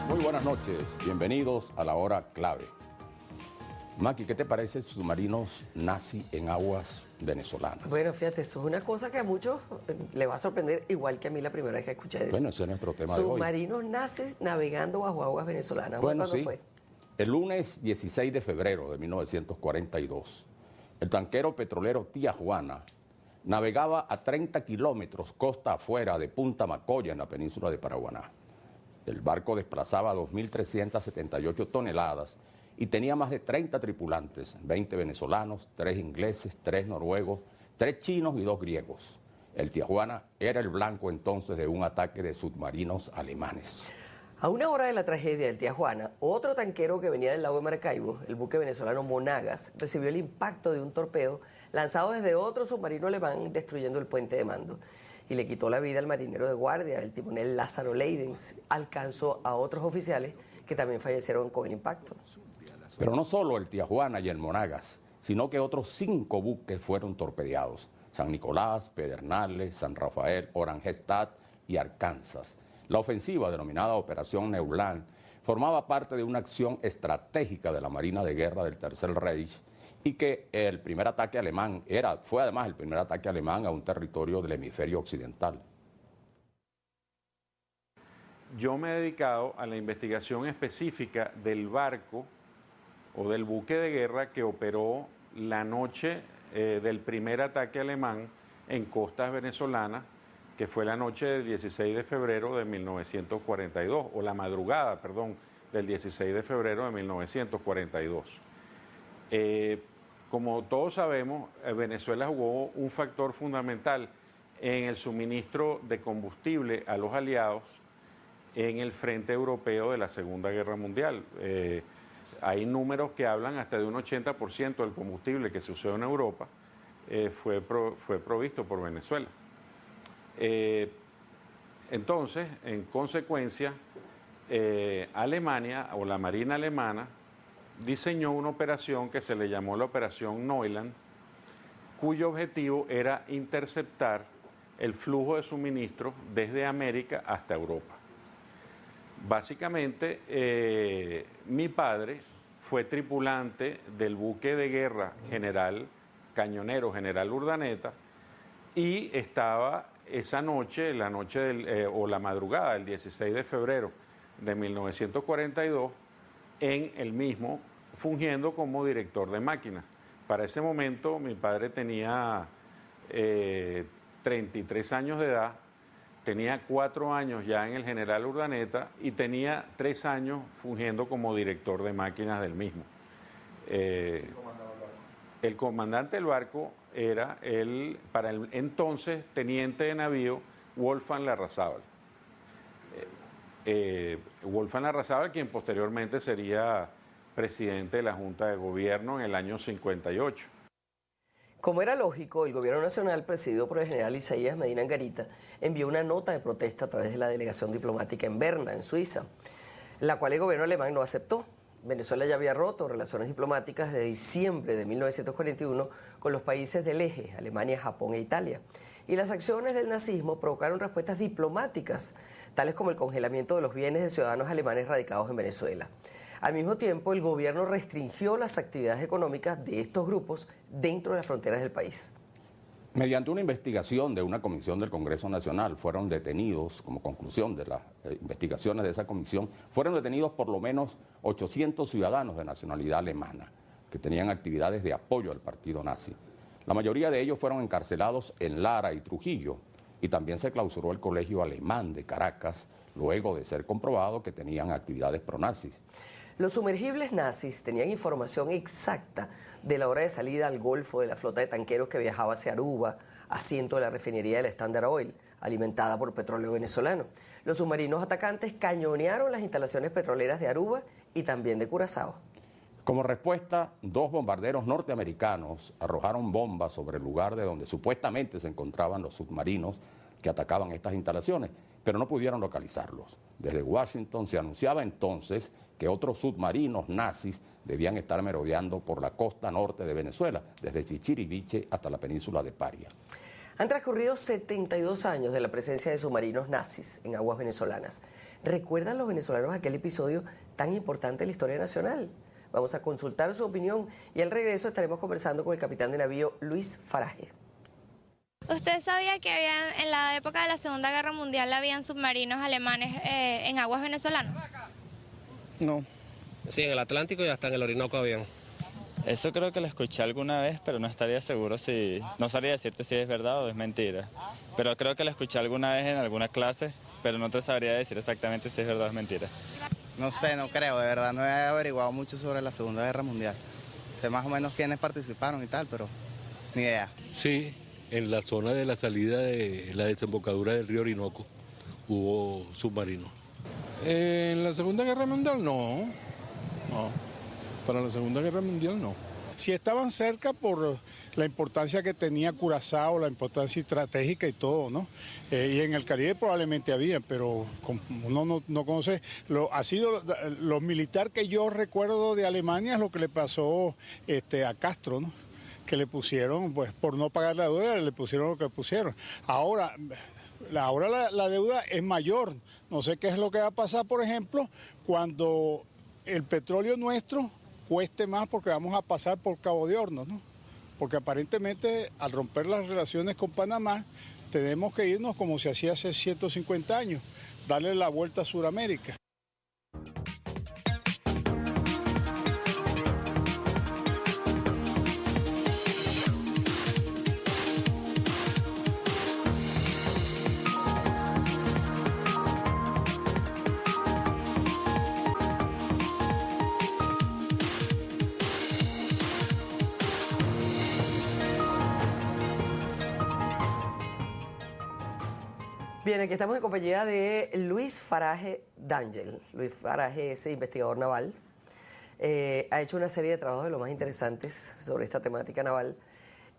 Muy buenas noches, bienvenidos a la hora clave. Maki, ¿qué te parece submarinos nazi en aguas venezolanas? Bueno, fíjate, eso es una cosa que a muchos le va a sorprender, igual que a mí la primera vez que escuché eso. Bueno, ese es nuestro tema de hoy. Submarinos nazis navegando bajo aguas venezolanas. Bueno, ¿Cuándo sí. fue? El lunes 16 de febrero de 1942, el tanquero petrolero Tijuana navegaba a 30 kilómetros costa afuera de Punta Macoya, en la península de Paraguaná. El barco desplazaba 2.378 toneladas y tenía más de 30 tripulantes, 20 venezolanos, 3 ingleses, 3 noruegos, 3 chinos y 2 griegos. El Tijuana era el blanco entonces de un ataque de submarinos alemanes. A una hora de la tragedia del Tijuana, otro tanquero que venía del lago de Maracaibo, el buque venezolano Monagas, recibió el impacto de un torpedo lanzado desde otro submarino alemán, destruyendo el puente de mando. Y le quitó la vida al marinero de guardia, el timonel Lázaro Leidens. Alcanzó a otros oficiales que también fallecieron con el impacto. Pero no solo el Tijuana y el Monagas, sino que otros 5 buques fueron torpedeados: San Nicolás, Pedernales, San Rafael, Oranjestad y Arkansas. La ofensiva, denominada Operación Neuland, formaba parte de una acción estratégica de la Marina de Guerra del Tercer Reich, y que el primer ataque alemán fue además el primer ataque alemán a un territorio del hemisferio occidental. Yo me he dedicado a la investigación específica del barco o del buque de guerra que operó la noche del primer ataque alemán en costas venezolanas, que fue la noche del 16 de febrero de 1942, o la madrugada, perdón, del 16 de febrero de 1942. Como todos sabemos, Venezuela jugó un factor fundamental en el suministro de combustible a los aliados en el frente europeo de la Segunda Guerra Mundial. Hay números que hablan hasta de un 80% del combustible que se usó en Europa fue provisto por Venezuela. Entonces, en consecuencia, Alemania o la Marina alemana diseñó una operación que se le llamó la Operación Neuland, cuyo objetivo era interceptar el flujo de suministros desde América hasta Europa. Básicamente, mi padre fue tripulante del buque de guerra cañonero General Urdaneta, y estaba esa noche, o la madrugada del 16 de febrero de 1942, en el mismo, fungiendo como director de máquinas. Para ese momento mi padre tenía 33 años de edad, tenía 4 años ya en el General Urdaneta y tenía 3 años fungiendo como director de máquinas del mismo. El comandante del barco era para el entonces teniente de navío Wolfgang Larrazábal. Wolfgang Larrazábal, quien posteriormente sería presidente de la Junta de Gobierno en el año 58. Como era lógico, el gobierno nacional, presidido por el general Isaías Medina Angarita, envió una nota de protesta a través de la delegación diplomática en Berna, en Suiza, la cual el gobierno alemán no aceptó. Venezuela ya había roto relaciones diplomáticas desde diciembre de 1941 con los países del eje, Alemania, Japón e Italia. Y las acciones del nazismo provocaron respuestas diplomáticas, tales como el congelamiento de los bienes de ciudadanos alemanes radicados en Venezuela. Al mismo tiempo, el gobierno restringió las actividades económicas de estos grupos dentro de las fronteras del país. Mediante una investigación de una comisión del Congreso Nacional, fueron detenidos, como conclusión de las investigaciones de esa comisión, fueron detenidos por lo menos 800 ciudadanos de nacionalidad alemana que tenían actividades de apoyo al partido nazi. La mayoría de ellos fueron encarcelados en Lara y Trujillo, y también se clausuró el Colegio Alemán de Caracas, luego de ser comprobado que tenían actividades pronazis. Los sumergibles nazis tenían información exacta de la hora de salida al Golfo de la flota de tanqueros que viajaba hacia Aruba, asiento de la refinería del Standard Oil, alimentada por petróleo venezolano. Los submarinos atacantes cañonearon las instalaciones petroleras de Aruba y también de Curazao. Como respuesta, 2 bombarderos norteamericanos arrojaron bombas sobre el lugar de donde supuestamente se encontraban los submarinos que atacaban estas instalaciones, pero no pudieron localizarlos. Desde Washington se anunciaba entonces que otros submarinos nazis debían estar merodeando por la costa norte de Venezuela, desde Chichiriviche hasta la península de Paria. Han transcurrido 72 años de la presencia de submarinos nazis en aguas venezolanas. ¿Recuerdan los venezolanos aquel episodio tan importante en la historia nacional? Vamos a consultar su opinión y al regreso estaremos conversando con el capitán de navío Luis Faraje. ¿Usted sabía que en la época de la Segunda Guerra Mundial habían submarinos alemanes en aguas venezolanas? No. Sí, en el Atlántico y hasta en el Orinoco habían. Eso creo que lo escuché alguna vez, pero no estaría seguro si... No sabría decirte si es verdad o es mentira. Pero creo que lo escuché alguna vez en alguna clase, pero no te sabría decir exactamente si es verdad o es mentira. No sé, no creo, de verdad no he averiguado mucho sobre la Segunda Guerra Mundial. Sé más o menos quiénes participaron y tal, pero ni idea. Sí, en la zona de la salida de la desembocadura del río Orinoco hubo submarinos. En la Segunda Guerra Mundial no. Para la Segunda Guerra Mundial no. Sí estaban cerca por la importancia que tenía Curazao, la importancia estratégica y todo, ¿no? Y en el Caribe probablemente había, pero como uno no conoce, lo militar que yo recuerdo de Alemania es lo que le pasó a Castro, ¿no? Que le pusieron, pues por no pagar la deuda, le pusieron lo que pusieron. Ahora la deuda es mayor. No sé qué es lo que va a pasar, por ejemplo, cuando el petróleo nuestro cueste más porque vamos a pasar por Cabo de Hornos, ¿no? Porque aparentemente al romper las relaciones con Panamá tenemos que irnos como se hacía hace 150 años, darle la vuelta a Sudamérica. Bien, aquí estamos en compañía de Luis Faraje D'Angel. Luis Faraje es investigador naval. Ha hecho una serie de trabajos de lo más interesantes sobre esta temática naval.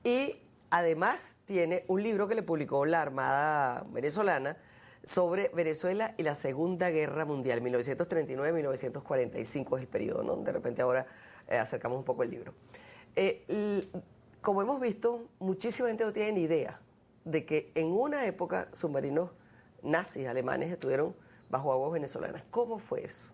Y además tiene un libro que le publicó la Armada venezolana sobre Venezuela y la Segunda Guerra Mundial, 1939-1945 es el periodo, ¿no? De repente ahora acercamos un poco el libro. Como hemos visto, muchísima gente no tiene ni idea de que en una época submarinos nazis alemanes estuvieron bajo aguas venezolanas. ¿Cómo fue eso?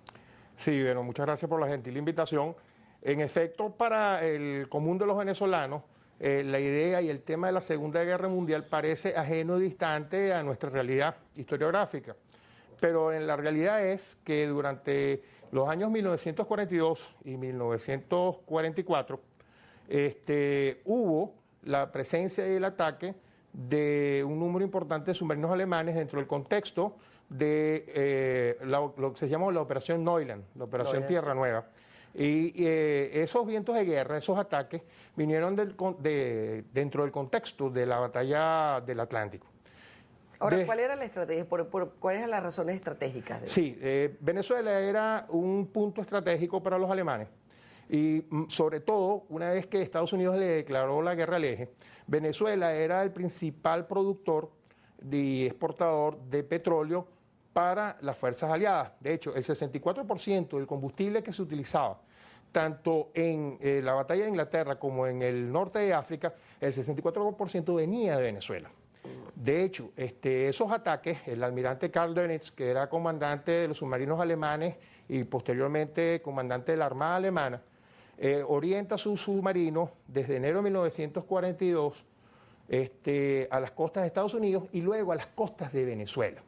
Sí, bueno, muchas gracias por la gentil invitación. En efecto, para el común de los venezolanos, la idea y el tema de la Segunda Guerra Mundial parece ajeno y distante a nuestra realidad historiográfica. Pero en la realidad es que durante los años 1942 y 1944 hubo la presencia y el ataque de un número importante de submarinos alemanes dentro del contexto de lo que se llama la Operación Neuland, la Operación Tierra Nueva. Y esos vientos de guerra, esos ataques, vinieron dentro del contexto de la batalla del Atlántico. Ahora, ¿cuál era la estrategia? ¿Cuáles eran las razones estratégicas de eso? Sí, Venezuela era un punto estratégico para los alemanes. Y sobre todo, una vez que Estados Unidos le declaró la guerra al eje, Venezuela era el principal productor y exportador de petróleo para las fuerzas aliadas. De hecho, el 64% del combustible que se utilizaba, tanto en la batalla de Inglaterra como en el norte de África, el 64% venía de Venezuela. De hecho, esos ataques, el almirante Karl Dönitz, que era comandante de los submarinos alemanes y posteriormente comandante de la Armada Alemana, orienta sus submarinos desde enero de 1942 a las costas de Estados Unidos y luego a las costas de Venezuela.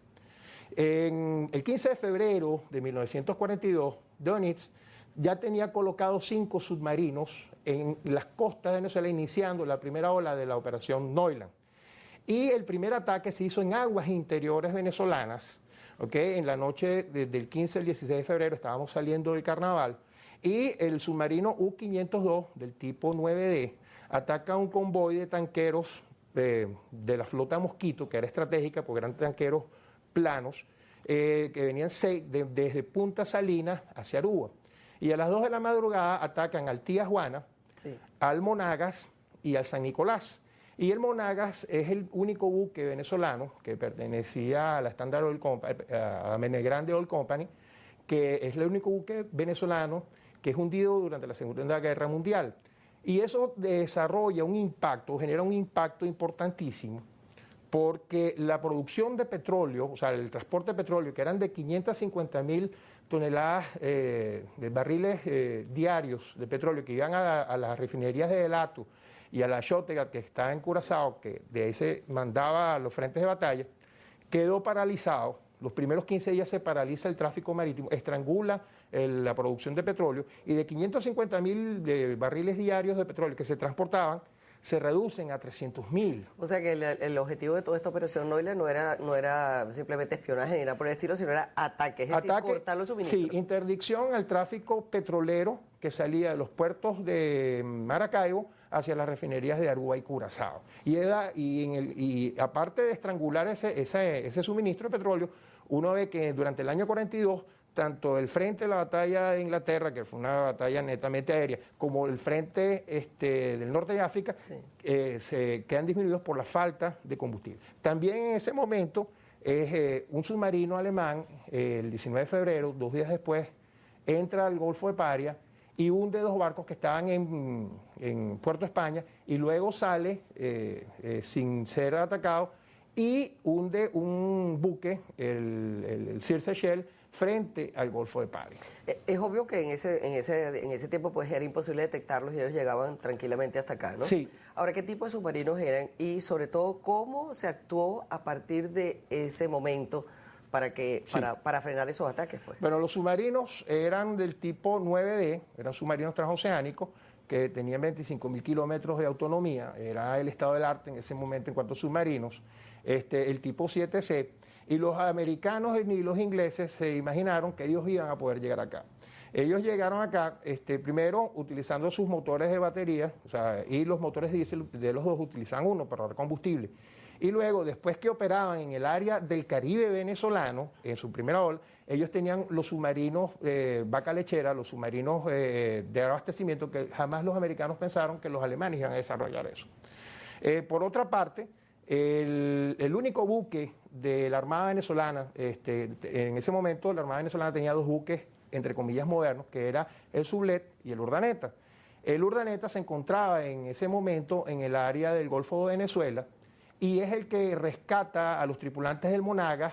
El 15 de febrero de 1942, Dönitz ya tenía colocados 5 submarinos en las costas de Venezuela, iniciando la primera ola de la Operación Neuland. Y el primer ataque se hizo en aguas interiores venezolanas, en la noche del 15 al 16 de febrero, estábamos saliendo del carnaval, y el submarino U-502 del tipo 9D ataca un convoy de tanqueros de la flota Mosquito, que era estratégica porque eran tanqueros planos, que venían desde Punta Salinas hacia Aruba. Y a las 2 de la madrugada atacan al Tía Juana, al Monagas y al San Nicolás. Y el Monagas es el único buque venezolano que pertenecía a la Standard Oil Company, a Menegrande Oil Company, que es el único buque venezolano que es hundido durante la Segunda Guerra Mundial. Y eso desarrolla un impacto, genera un impacto importantísimo, porque la producción de petróleo, o sea, el transporte de petróleo, que eran de 550.000 toneladas de barriles diarios de petróleo que iban a las refinerías de Elato y a la Shottegar, que está en Curazao, que de ahí se mandaba a los frentes de batalla, quedó paralizado. Los primeros 15 días se paraliza el tráfico marítimo, estrangula la producción de petróleo, y de 550.000 barriles diarios de petróleo que se transportaban, se reducen a 300.000. O sea que el objetivo de toda esta operación Noila no era simplemente espionaje ni nada por el estilo, sino era ataque, es decir, cortar los suministros. Sí, interdicción al tráfico petrolero que salía de los puertos de Maracaibo hacia las refinerías de Aruba y Curazao. Y aparte de estrangular ese suministro de petróleo, uno ve que durante el año 42, tanto el frente de la batalla de Inglaterra, que fue una batalla netamente aérea, como el frente del norte de África, se quedan disminuidos por la falta de combustible. También en ese momento, un submarino alemán, el 19 de febrero, 2 días después, entra al Golfo de Paria y hunde 2 barcos que estaban en Puerto España, y luego sale sin ser atacado y hunde un buque, el Sir Seychelles, frente al Golfo de Paria. Es obvio que en ese tiempo pues era imposible detectarlos y ellos llegaban tranquilamente hasta acá, ¿no? Sí. Ahora, ¿qué tipo de submarinos eran? Y sobre todo, ¿cómo se actuó a partir de ese momento para frenar esos ataques, pues? Bueno, los submarinos eran del tipo 9D, eran submarinos transoceánicos que tenían 25.000 kilómetros de autonomía, era el estado del arte en ese momento en cuanto a submarinos, el tipo 7C, y los americanos ni los ingleses se imaginaron que ellos iban a poder llegar acá. Ellos llegaron acá, primero utilizando sus motores de batería, o sea, y los motores diésel de los dos utilizaban uno para dar combustible. Y luego, después que operaban en el área del Caribe venezolano, en su primera ola, ellos tenían los submarinos vaca lechera, los submarinos de abastecimiento, que jamás los americanos pensaron que los alemanes iban a desarrollar eso. Por otra parte, el único buque de la Armada venezolana, en ese momento la Armada venezolana tenía 2 buques, entre comillas, modernos, que era el Sublet y el Urdaneta. El Urdaneta se encontraba en ese momento en el área del Golfo de Venezuela, y es el que rescata a los tripulantes del Monagas,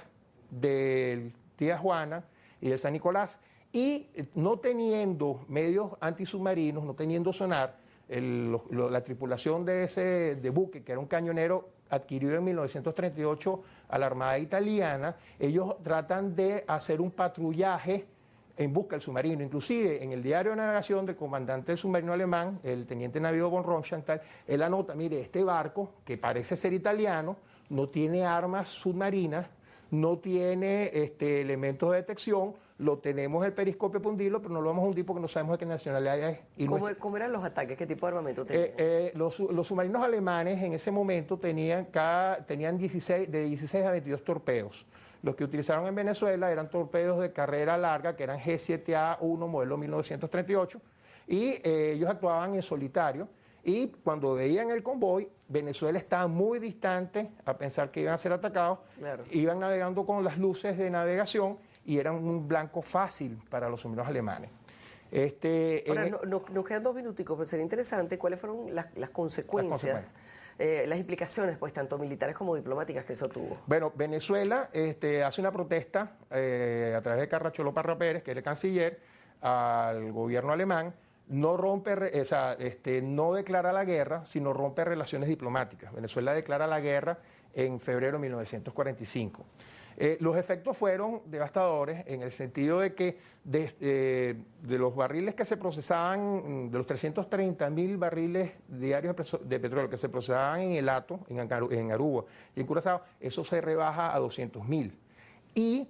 del Tía Juana y del San Nicolás, y no teniendo medios antisubmarinos, no teniendo sonar, la tripulación de ese buque, que era un cañonero adquirido en 1938 a la Armada Italiana, ellos tratan de hacer un patrullaje en busca del submarino. Inclusive en el diario de navegación del comandante del submarino alemán, el teniente navío von Rochenthal, él anota, mire, este barco, que parece ser italiano, no tiene armas submarinas, no tiene elementos de detección, lo tenemos el periscopio para hundirlo, pero no lo vamos a hundir porque no sabemos de qué nacionalidad es. ¿Cómo eran los ataques? ¿Qué tipo de armamento tenían? Los submarinos alemanes en ese momento tenían de 16 a 22 torpedos. Los que utilizaron en Venezuela eran torpedos de carrera larga, que eran G7A1 modelo 1938, y ellos actuaban en solitario. Y cuando veían el convoy, Venezuela estaba muy distante a pensar que iban a ser atacados. Claro. Iban navegando con las luces de navegación y eran un blanco fácil para los submarinos alemanes. Ahora, nos quedan 2 minuticos, pero sería interesante cuáles fueron las consecuencias, las implicaciones, pues, tanto militares como diplomáticas que eso tuvo. Bueno, Venezuela hace una protesta a través de Carracholo Parra Pérez, que es el canciller, al gobierno alemán. No no declara la guerra, sino rompe relaciones diplomáticas. Venezuela declara la guerra en febrero de 1945. Los efectos fueron devastadores en el sentido de que de los barriles que se procesaban, de los 330.000 barriles diarios de petróleo que se procesaban en Elato, en Aruba y en Curazao, eso se rebaja a 200.000. Y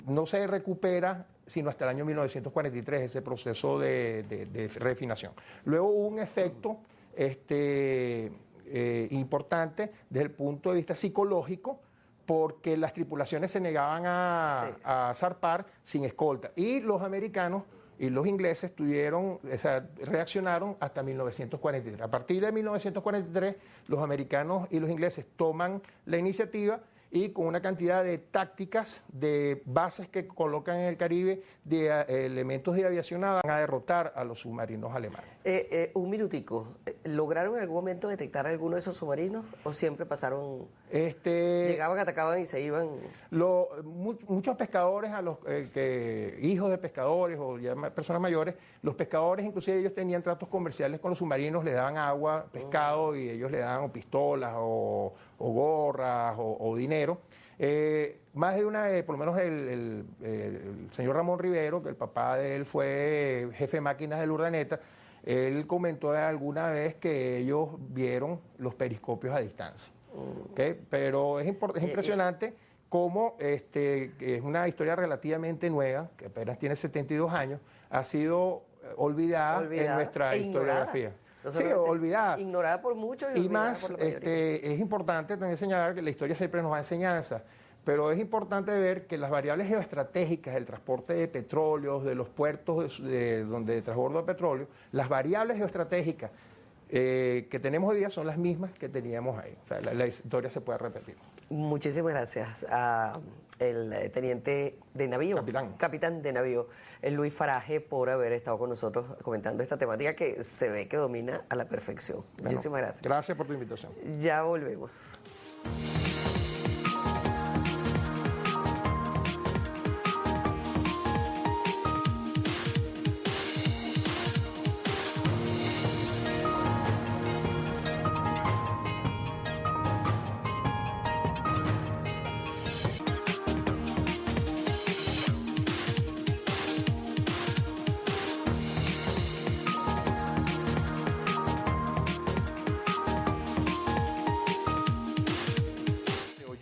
no se recupera sino hasta el año 1943, ese proceso de refinación. Luego hubo un efecto importante desde el punto de vista psicológico, porque las tripulaciones se negaban a zarpar sin escolta. Y los americanos y los ingleses reaccionaron hasta 1943. A partir de 1943, los americanos y los ingleses toman la iniciativa y con una cantidad de tácticas, de bases que colocan en el Caribe, de elementos de aviación nada, van a derrotar a los submarinos alemanes. Un minutico, ¿lograron en algún momento detectar alguno de esos submarinos o siempre pasaron, llegaban, atacaban y se iban? Muchos pescadores, hijos de pescadores o ya personas mayores, los pescadores inclusive ellos tenían tratos comerciales con los submarinos, les daban agua, pescado y ellos le daban pistolas o gorras o dinero. Más de una vez, por lo menos el señor Ramón Rivero, que el papá de él fue jefe de máquinas del Urdaneta, él comentó alguna vez que ellos vieron los periscopios a distancia. ¿Okay? Pero es impresionante cómo es una historia relativamente nueva, que apenas tiene 72 años, ha sido olvidada en nuestra historiografía. Sí, olvidada. Ignorada por muchos y más, es importante también señalar que la historia siempre nos da enseñanzas, pero es importante ver que las variables geoestratégicas del transporte de petróleos, de los puertos de transbordo de petróleo, las variables geoestratégicas que tenemos hoy día son las mismas que teníamos ahí. O sea, la historia se puede repetir. Muchísimas gracias a el teniente de navío, capitán de navío, Luis Faraje, por haber estado con nosotros comentando esta temática que se ve que domina a la perfección. Muchísimas gracias. Gracias por tu invitación. Ya volvemos.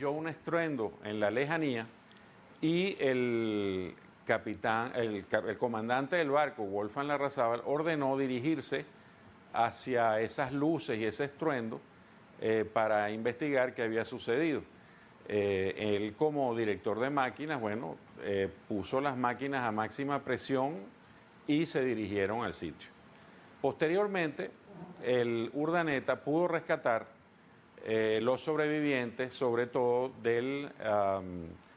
Un estruendo en la lejanía y el capitán, el comandante del barco, Wolfgang Larrazábal, ordenó dirigirse hacia esas luces y ese estruendo para investigar qué había sucedido. Él, como director de máquinas, bueno, puso las máquinas a máxima presión y se dirigieron al sitio. Posteriormente, el Urdaneta pudo rescatar los sobrevivientes, sobre todo del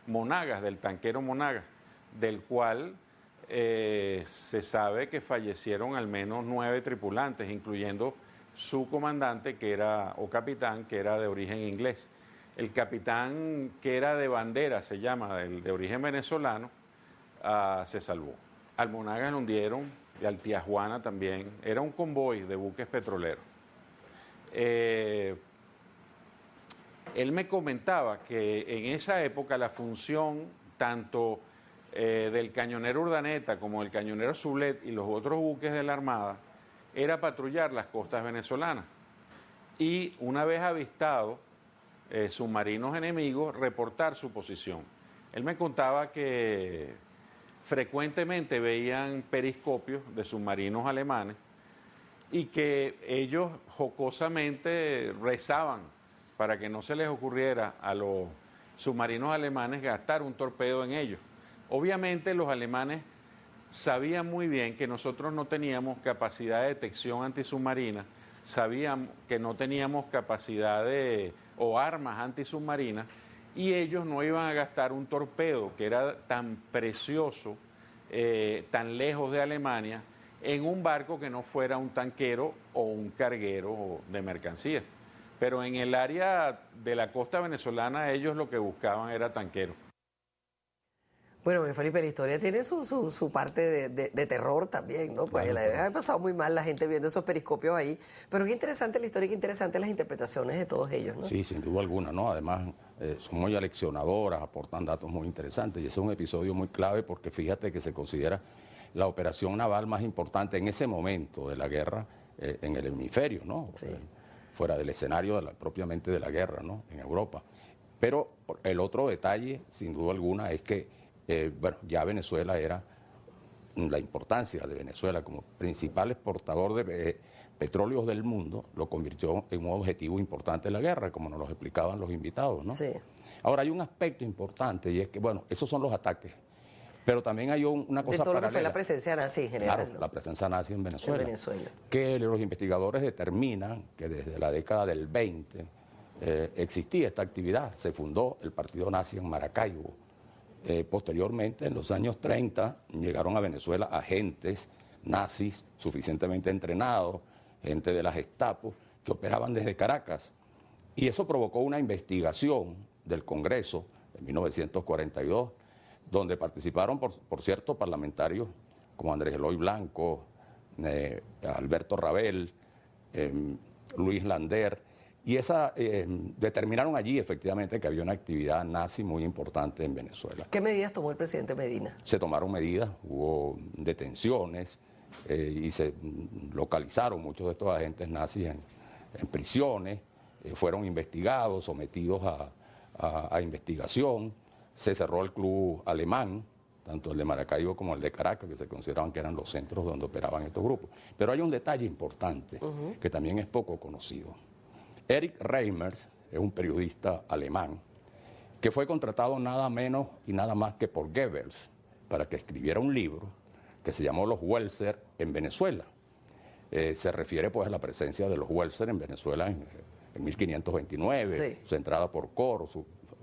Monagas, del tanquero Monagas, del cual se sabe que fallecieron al menos 9 tripulantes, incluyendo su comandante, capitán, que era de origen inglés. El capitán, que era de bandera, se llama, de origen venezolano, se salvó. Al Monagas lo hundieron y al Tijuana también. Era un convoy de buques petroleros. Él me comentaba que en esa época la función tanto del cañonero Urdaneta como del cañonero Sublet y los otros buques de la Armada era patrullar las costas venezolanas. Y una vez avistado submarinos enemigos, reportar su posición. Él me contaba que frecuentemente veían periscopios de submarinos alemanes y que ellos jocosamente rezaban para que no se les ocurriera a los submarinos alemanes gastar un torpedo en ellos. Obviamente los alemanes sabían muy bien que nosotros no teníamos capacidad de detección antisubmarina, sabían que no teníamos capacidad o armas antisubmarinas, y ellos no iban a gastar un torpedo que era tan precioso, tan lejos de Alemania, en un barco que no fuera un tanquero o un carguero de mercancías. Pero en el área de la costa venezolana ellos lo que buscaban era tanqueros. Bueno, Felipe, la historia tiene su parte de terror también, ¿no? Pues la debe haber pasado muy mal la gente viendo esos periscopios ahí. Pero qué interesante la historia, qué interesante las interpretaciones de todos ellos, ¿no? Sí, sin duda alguna, ¿no? Además, son muy aleccionadoras, aportan datos muy interesantes. Y ese es un episodio muy clave porque fíjate que se considera la operación naval más importante en ese momento de la guerra en el hemisferio, ¿no? Sí. Fuera del escenario propiamente de la guerra, ¿no? En Europa. Pero el otro detalle, sin duda alguna, es que ya Venezuela era, la importancia de Venezuela como principal exportador de petróleos del mundo, lo convirtió en un objetivo importante de la guerra, como nos lo explicaban los invitados, ¿no? Sí. Ahora, hay un aspecto importante y es que, bueno, esos son los ataques Pero también hay una cosa de todo lo que paralela. fue la presencia nazi en general. Claro, ¿no? la presencia nazi en Venezuela. En Venezuela. Que los investigadores determinan que desde la década del 20 existía esta actividad. Se fundó el partido nazi en Maracaibo. Posteriormente, en los años 30, llegaron a Venezuela agentes nazis suficientemente entrenados, gente de la Gestapo, que operaban desde Caracas. Y eso provocó una investigación del Congreso en 1942, donde participaron, por cierto, parlamentarios como Andrés Eloy Blanco, Alberto Rabel, Luis Lander, y determinaron allí efectivamente que había una actividad nazi muy importante en Venezuela. ¿Qué medidas tomó el presidente Medina? Se tomaron medidas, hubo detenciones y se localizaron muchos de estos agentes nazis en prisiones, fueron investigados, sometidos a investigación. Se cerró el club alemán, tanto el de Maracaibo como el de Caracas, que se consideraban que eran los centros donde operaban estos grupos. Pero hay un detalle importante que también es poco conocido. Erich Reimers es un periodista alemán que fue contratado nada menos y nada más que por Goebbels para que escribiera un libro que se llamó Los Welser en Venezuela. Se refiere pues a la presencia de los Welser en Venezuela en 1529, sí, su entrada por Coro,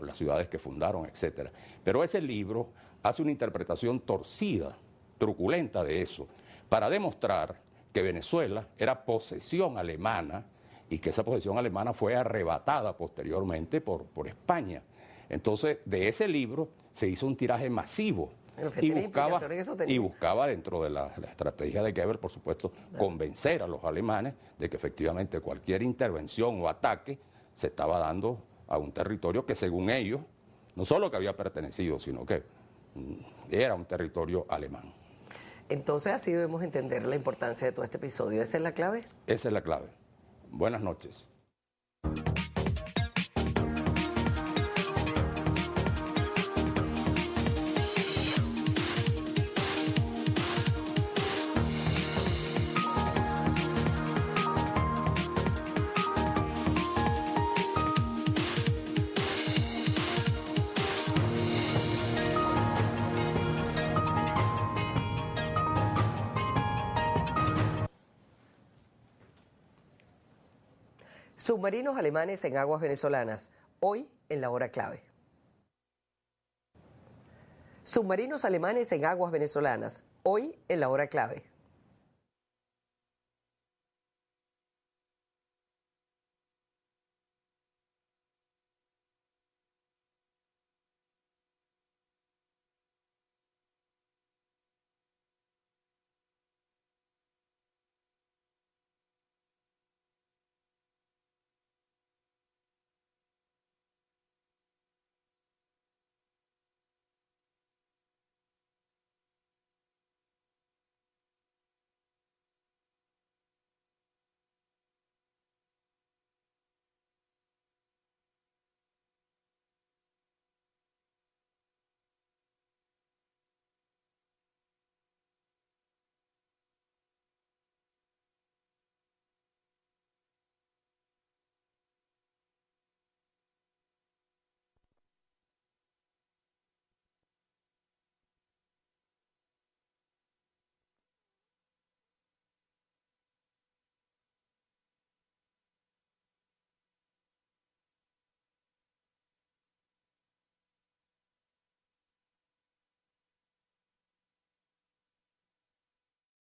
las ciudades que fundaron, etc. Pero ese libro hace una interpretación torcida, truculenta de eso, para demostrar que Venezuela era posesión alemana y que esa posesión alemana fue arrebatada posteriormente por España. Entonces, de ese libro se hizo un tiraje masivo y buscaba dentro de la estrategia de Goebbels, por supuesto, convencer a los alemanes de que efectivamente cualquier intervención o ataque se estaba dando a un territorio que según ellos, no solo que había pertenecido, sino que era un territorio alemán. Entonces así debemos entender la importancia de todo este episodio. ¿Esa es la clave? Esa es la clave. Buenas noches. Submarinos alemanes en aguas venezolanas, hoy en la hora clave. Submarinos alemanes en aguas venezolanas, hoy en la hora clave.